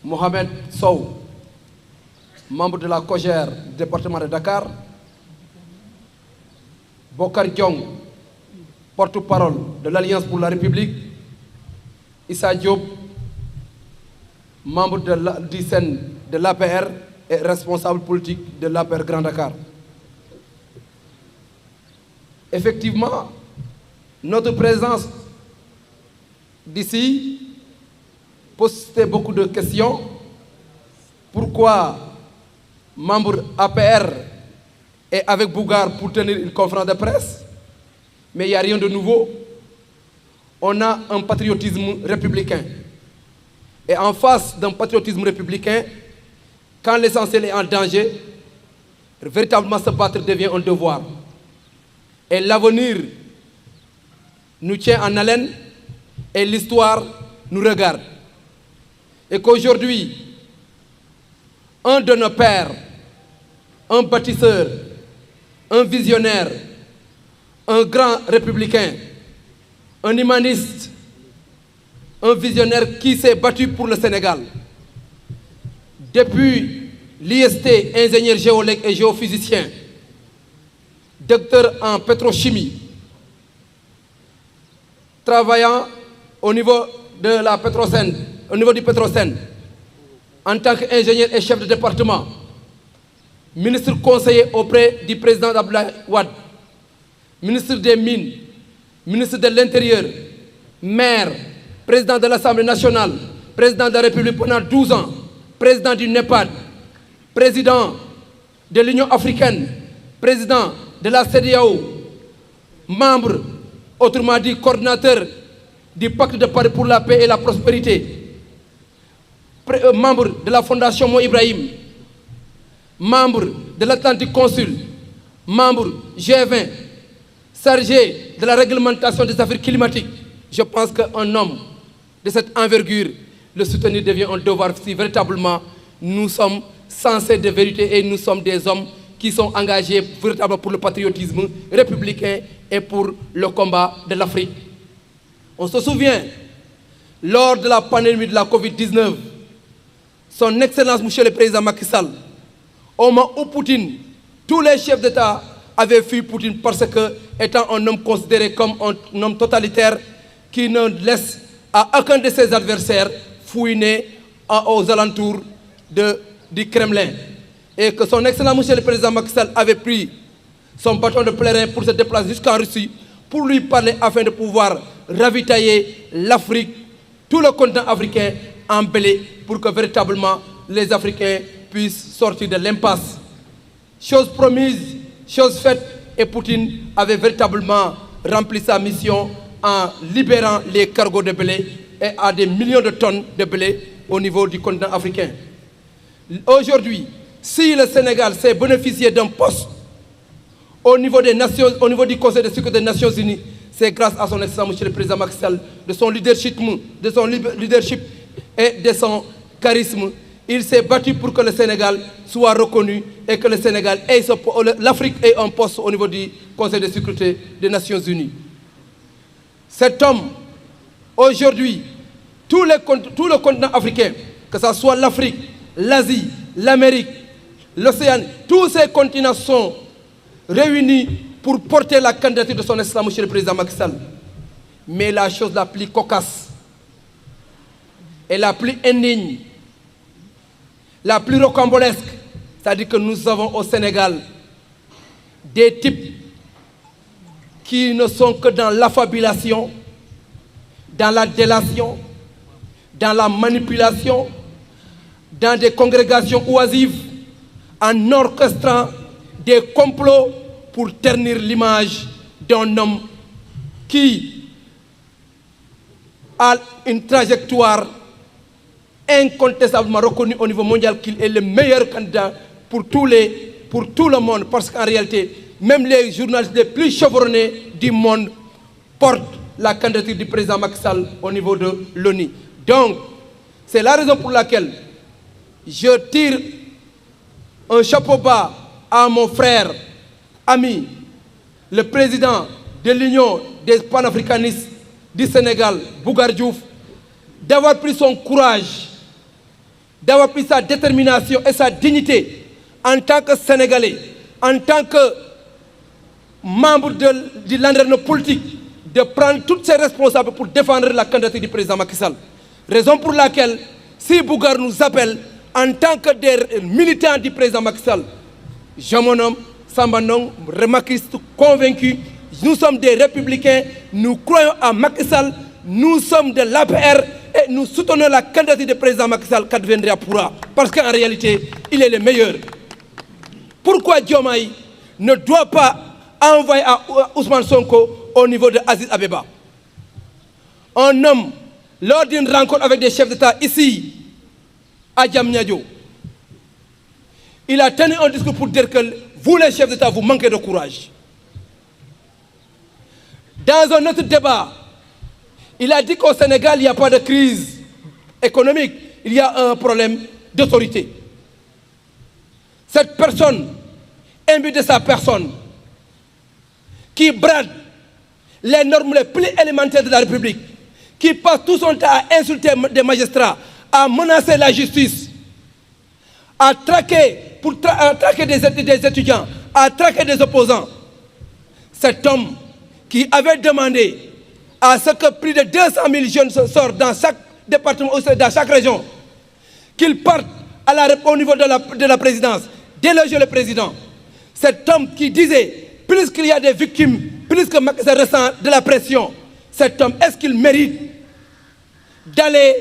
Mohamed Sow, membre de la COJER du département de Dakar, Bokar Diong, porte-parole de l'Alliance pour la République, Issa Diop, membre du SEN de l'APR et responsable politique de l'APR Grand Dakar. Effectivement, notre présence d'ici pose beaucoup de questions. Pourquoi membre APR est avec Bougar pour tenir une conférence de presse? Mais il n'y a rien de nouveau. On a un patriotisme républicain. Et en face d'un patriotisme républicain, quand l'essentiel est en danger, véritablement se battre devient un devoir. Et l'avenir nous tient en haleine et l'histoire nous regarde. Et qu'aujourd'hui, un de nos pères, un bâtisseur, un visionnaire, un grand républicain, un humaniste, un visionnaire qui s'est battu pour le Sénégal. Depuis l'IST, ingénieur géologue et géophysicien, docteur en pétrochimie, travaillant au niveau de la Petrosen, au niveau du Petrosen, en tant qu'ingénieur et chef de département, ministre conseiller auprès du président Abdoulaye Wade, ministre des Mines, ministre de l'Intérieur, maire, président de l'Assemblée nationale, président de la République pendant 12 ans, président du NEPAD, président de l'Union africaine, président de la CEDEAO, membre, autrement dit coordinateur du Pacte de Paris pour la paix et la prospérité, membre de la Fondation Mo Ibrahim, membre de l'Atlantique Consul, membre G20, chargé de la réglementation des affaires climatiques. Je pense qu'un homme de cette envergure, le soutenir devient un devoir si véritablement nous sommes censés de vérité et nous sommes des hommes qui sont engagés véritablement pour le patriotisme républicain et pour le combat de l'Afrique. On se souvient, lors de la pandémie de la Covid-19, son Excellence, Monsieur le Président Macky Sall, au moment où Poutine, tous les chefs d'État avaient fui Poutine parce que, étant un homme considéré comme un homme totalitaire qui ne laisse à aucun de ses adversaires fouiner aux alentours du Kremlin. Et que son Excellent Monsieur le Président Macky Sall avait pris son bâton de pèlerin pour se déplacer jusqu'en Russie, pour lui parler afin de pouvoir ravitailler l'Afrique, tout le continent africain en blé, pour que véritablement les Africains puissent sortir de l'impasse. Chose promise, chose faite, et Poutine avait véritablement rempli sa mission en libérant les cargos de blé et à des millions de tonnes de blé au niveau du continent africain. Aujourd'hui, si le Sénégal s'est bénéficié d'un poste au niveau des nations, au niveau du Conseil de sécurité des Nations Unies, c'est grâce à son excellence, Monsieur le Président Macky Sall, de son leadership et de son charisme. Il s'est battu pour que le Sénégal soit reconnu et que le Sénégal ait l'Afrique ait un poste au niveau du Conseil de sécurité des Nations Unies. Cet homme, aujourd'hui, tout le continent africain, que ce soit l'Afrique, l'Asie, l'Amérique, l'Océanie, tous ces continents sont réunis pour porter la candidature de son Excellence, Monsieur le Président Macky Sall. Mais la chose la plus cocasse et la plus indigne, la plus rocambolesque, c'est-à-dire que nous avons au Sénégal des types qui ne sont que dans l'affabulation, dans la délation, dans la manipulation, dans des congrégations oisives, en orchestrant des complots pour ternir l'image d'un homme qui a une trajectoire incontestablement reconnue au niveau mondial qu'il est le meilleur candidat pour tout le monde, parce qu'en réalité, même les journalistes les plus chevronnés du monde portent la candidature du président Macky Sall au niveau de l'ONU. Donc, c'est la raison pour laquelle je tire un chapeau bas à mon frère, ami, le président de l'Union des panafricanistes du Sénégal, Bougar Diouf, d'avoir pris son courage d'avoir pris sa détermination et sa dignité en tant que Sénégalais, en tant que membre de l'environnement politique, de prendre toutes ses responsabilités pour défendre la candidature du président Macky Sall. Raison pour laquelle, si Bougar nous appelle en tant que des militants du président Macky Sall, je me nomme Sambandong, remarquiste convaincu, nous sommes des républicains, nous croyons à Macky Sall, nous sommes de l'APR et nous soutenons la candidature du président Macky Sall qu'adviendra pourra. Parce qu'en réalité, il est le meilleur. Pourquoi Diomaye ne doit pas envoyer à Ousmane Sonko au niveau de Aziz Abeba? Un homme, lors d'une rencontre avec des chefs d'État ici, à Diamniadio, il a tenu un discours pour dire que vous, les chefs d'État, vous manquez de courage. Dans un autre débat, il a dit qu'au Sénégal, il n'y a pas de crise économique, il y a un problème d'autorité. Cette personne, imbue de sa personne, qui brade les normes les plus élémentaires de la République, qui passe tout son temps à insulter des magistrats, à menacer la justice, à traquer des étudiants, à traquer des opposants. Cet homme qui avait demandé à ce que plus de 200 000 jeunes sortent dans chaque département, dans chaque région, qu'ils partent au niveau de la présidence, déloger le président. Cet homme qui disait, plus qu'il y a des victimes, plus que Macky Sall ressent de la pression, cet homme, est-ce qu'il mérite d'aller,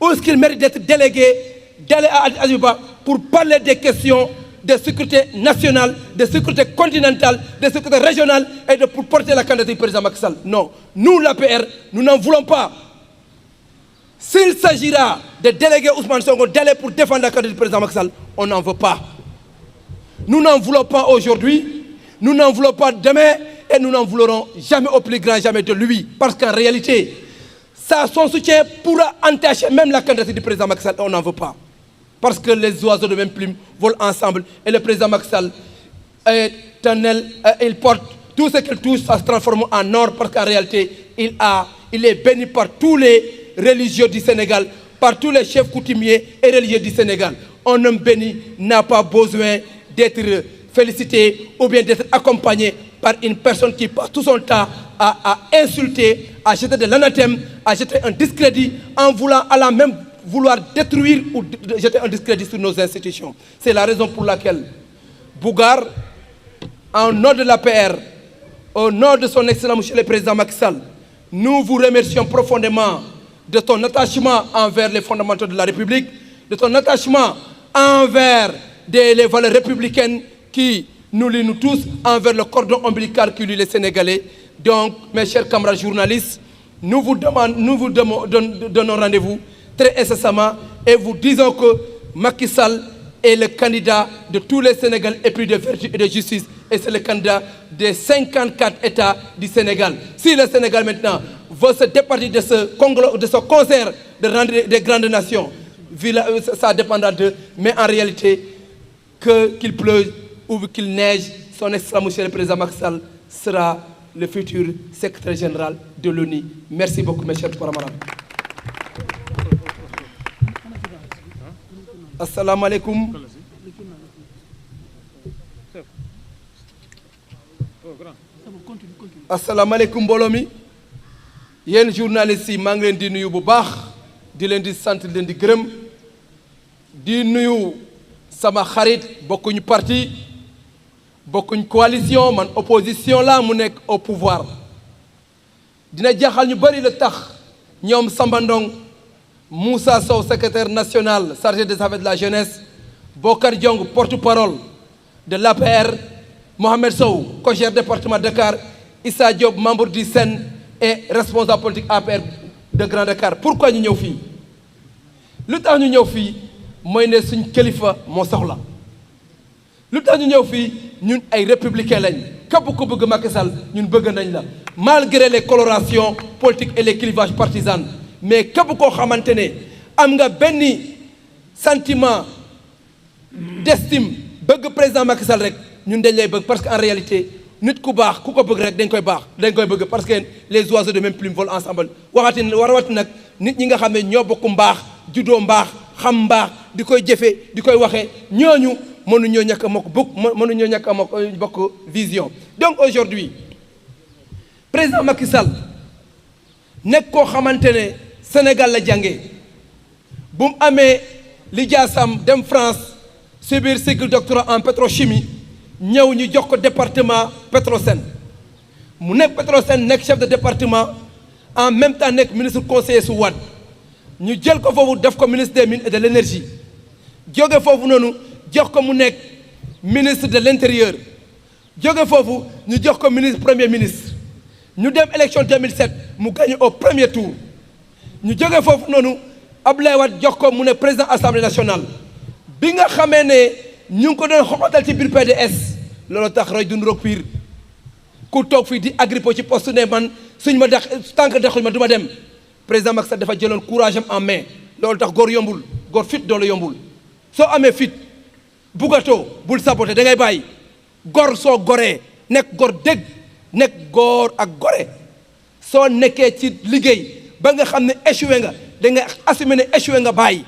ou est-ce qu'il mérite d'être délégué, d'aller à Azuba pour parler des questions de sécurité nationale, de sécurité continentale, de sécurité régionale et pour porter la candidature du président Macky Sall? Non. Nous, l'APR, nous n'en voulons pas. S'il s'agira de déléguer Ousmane Sonko, d'aller pour défendre la candidature du président Macky Sall, on n'en veut pas. Nous n'en voulons pas aujourd'hui, nous n'en voulons pas demain et nous n'en voudrons jamais au plus grand jamais de lui. Parce qu'en réalité, son soutien pourra entacher même la candidature du président Macky Sall et on n'en veut pas. Parce que les oiseaux de même plume volent ensemble et le président Macky Sall est un aile, il porte tout ce qu'il touche, ça se transforme en or parce qu'en réalité, il est béni par tous les religieux du Sénégal, par tous les chefs coutumiers et religieux du Sénégal. Un homme béni n'a pas besoin d'être félicité ou bien d'être accompagné par une personne qui passe tout son temps à insulter, à jeter de l'anathème, à jeter un discrédit en voulant à la même vouloir détruire ou jeter un discrédit sur nos institutions. C'est la raison pour laquelle Bougar, en nom de l'APR, au nom de son excellent monsieur le président Macky Sall, nous vous remercions profondément de ton attachement envers les fondamentaux de la République, de ton attachement envers les valeurs républicaines qui nous lient nous tous, envers le cordon ombilical qui lie les Sénégalais. Donc, mes chers camarades journalistes, nous vous donnons rendez-vous très incessamment et vous disons que Macky Sall est le candidat de tous les Sénégalais épris de vertu et de justice et c'est le candidat des 54 États du Sénégal. Si le Sénégal maintenant veut se départir de ce concert des grandes nations, ça dépendra d'eux, mais en réalité, qu'il pleuve ou qu'il neige, son excellent monsieur le président Macky Sall sera le futur secrétaire général de l'ONU. Merci beaucoup mes chers camarades. Assalamu alaikum. Assalamu alaikum Bolomi. Yéen journalistes yi maa ngi leen di nuyu bu baax di leen di sant leen di gërëm di nuyu sama xarit bokkuñ parti bokkuñ coalition man opposition la mu nekk au pouvoir dina jaaxal ñu bari le tax ñoom Samba Ndong Moussa Sow secrétaire national chargé des affaires de la jeunesse Bokar Diong porte-parole de l'APR Mohamed Sow cogère département de Dakar Issa Diop membre du SEN et responsable politique APR de Grand Dakar. Pourquoi ñu ñëw fii lu tax ñu ñëw fii mooy ne suñ kilifa moo soxla lu tax ñu ñëw fii ñun ay républicain lañ képp ku bëgg Macky Sall ñun bëgg nañ la malgré les colorations politiques et les clivages partisans mais képp koo xamante ne am nga benn sentiment d'estime bëgg président Macky Sall rek ñun dañ lay bëgg parce qu'en réalité nit ku baax ku ko bëgg rek dañ koy bëgg parce que les oiseaux de même plume volent ensemble waxati nag nit ñi nga xam ne ñoo bokk mbaax juddoo mbaax xam mbaax di koy jëfee di koy waxee ñooñu mënuñoo ñàkk a mënuñoo ñàkk a bokk vision. Donc aujourd'hui président Macky Sall nekk koo xamante ne Sénégal la jàngee bu mu amee lijaasam dem France subir cycle doctorat en pétrochimie ñëw ñu jox ko département Petrosen mu nekk Petrosen nekk chef de département en même temps nekk ministre conseiller su Wade ñu jël ko foofu def ko ministre des mines et de l'énergie jóge foofu noonu jox ko mu nekk ministre de l'intérieur jóge foofu ñu jox ko ministre premier ministre ñu dem élection 2007 mu gagné au premier tour ñu jóge foofu noonu Abdoulaye Wade jox ko mu ne président assemblée nationale bi nga xamee ne ñu ngi ko doon xoxatal ci biir PDS loolu tax roy dund roog piir ku toog fii di agrippo ci poste ne man suñ ma dax tànk daxuñ ma du ma dem président Macky Sall dafa jëloon courage am en main loolu tax góor yombul góor fit doolu yombul soo amee fit bugatoo bul saboté da ngay bàyyi góor soo goree nekk góor dëgg nekk góor ak gore soo nekkee ci liggéey ba nga xam ne échoué nga da nga assumé ne échoué nga bàyyi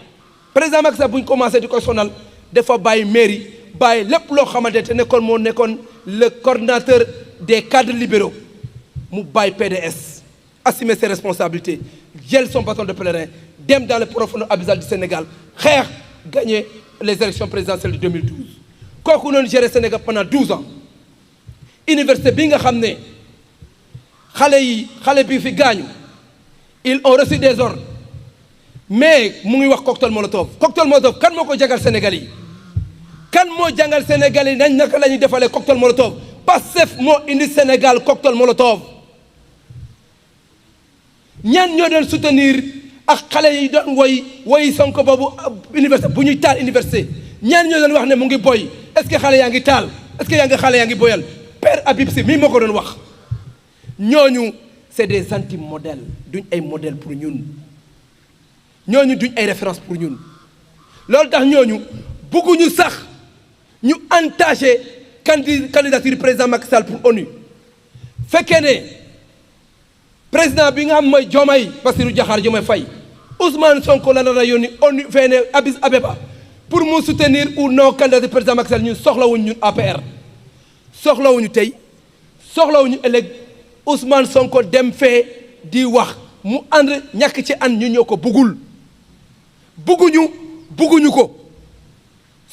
président Macky Sall bu ñu commencé di koy sonal dafa bàyyi mairie bàyyi lépp loo xamante te nekkoon moo nekkoon le coordinateur des cadres libéraux mu bàyyi PDS assumer ses responsabilités jël son bâton de pèlerin dem dans le profond abyssal du Sénégal xeex gagner les élections présidentielles de 2012 kooku noonu géré Sénégal pendant 12 ans université bi nga xam ne xale bi fi gaañu ils ont reçu des ordres mais mu ngi wax cocktail molotov kan moo ko jàngal Sénégal yi kan moo jàngal Sénégal yi nañ naka la ñuy defalee cocktail molotov Pastef moo indi Sénégal cocktail molotov ñan ñoo doon soutenir ak xale yi doon woy Sonko boobu université bu ñuy taal université ñan ñoo doon wax ne mu ngi boy est-ce que xale yaa ngi taal est-ce que xale yaa ngi boyal Père Habib Sy mii moo ko doon wax ñooñu c'est des anti-modèles duñ ay modèle pour ñun ñooñu duñ ay référence pour ñun loolu tax ñooñu bëgguñu sax ñu entaché candidature président Macky Sall pour ONU fekkee ne président bi nga xam mooy Diomaye Bassirou Diakhar Diomaye Faye Ousmane Sonko la nar a yónni ONU fee ne Addis Abeba pour mu soutenir ou non candidature président Macky Sall ñun soxlawuñ ñun APR soxlawuñu tey soxlawuñu ëllëg Ousmane Sonko dem fee di wax mu ànd ñàkk ci ànd ñu ñoo ko bugguñu ko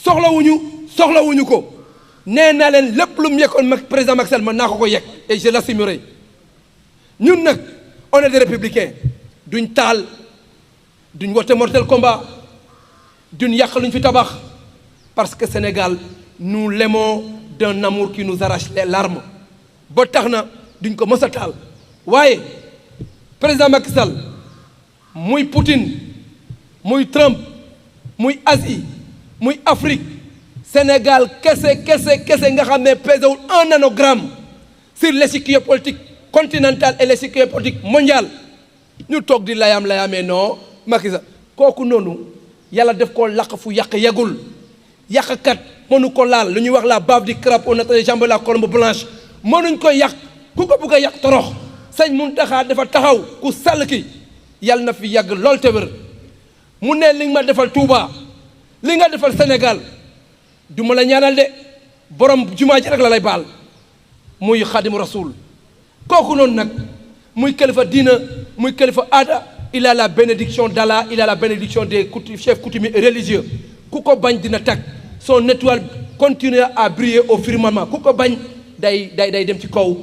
soxlawuñu ko nee naa leen lépp lu mu yekkoon président Macky Sall man naa ko yekk et je l'assumerai ñun nag on est des républicains duñ taal duñ wote mortel combat duñ yàq luñ fi tabax parce que Sénégal nous l'aimons d'un amour qui nous arrache les larmes ba tax na duñ ko mës a taal waaye président Macky Sall muy Poutine muy Trump muy Asie muy Afrique Sénégal kese nga xam ne pesewul un nanogramme sur l'échiquier politique continental et l'échiquier politique mondial ñu toog di layaamee non Macky Sall kooku noonu yàlla def ko laq fu yàq yegul yàqkat mënu ko laal lu ñuy wax la bave du crapaud notre jambe la colombe blanche mënuñ ko yàq ku ko bëgg a yàq torox sëñ Mountakha dafa taxaw ku sàll ki yàlla na fi yàgg lool te wér mu ne li nga ma defal Touba li nga defal Sénégal du ma la ñaanal de borom jumaa ji rek la lay baal muy Xaadimu Rasuul kooku noonu nag muy kilifa diina muy kilifa aada il a la bénédiction d'Allah il a la bénédiction des chefs coutumiers et religieux ku ko bañ dina tag son étoile continue à briller au firmament ku ko bañ day dem ci kaw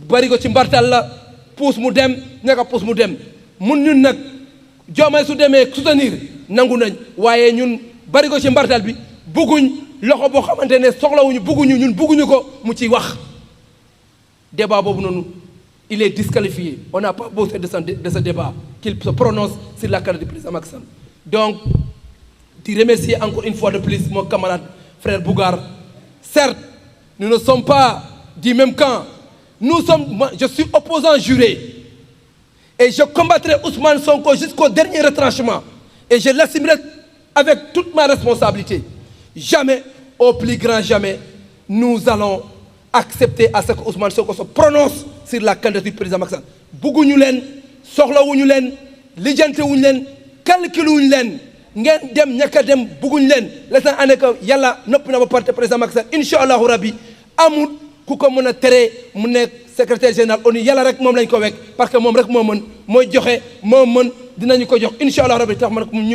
bari ko ci mbartal la puus mu dem ñaka puus mu dem mun ñun nag Diomaye su demee soutenir nangu nañ waaye ñun bari ko ci mbartal bi bugguñ loxo boo xamante ne soxlawuñu bugguñu ko mu ciy wax débat boobu noonu il est disqualifié on n'a pas besoin de ce débat qu'il se prononce sur la candidature du président Macky Sall donc di remercier encore une fois de plus mon camarade frère Bougar certes nous ne sommes pas du même camp je suis opposant juré et je combattrai Ousmane Sonko jusqu'au dernier retranchement et je l'assumerai avec toute ma responsabilité jamais au plus grand jamais nous allons accepter à ce que Ousmane Sonko se prononce sur la candidature du président Macky Sall bugguñu leen soxlawuñu leen lijjantewuñu leen calculuñu leen ngeen dem ñàkk a dem bugguñ leen l'instant année que yàlla noppi na ba parte président Macky Sall incha allahu rabbi amul ku ko mën a teree mu nekk secrétaire général ONU yàlla rek moom lañ ko wekk parce que moom rek moo mën mooy joxe moo mën dinañu ko jox incha allahu rabbi tax man ñu ngi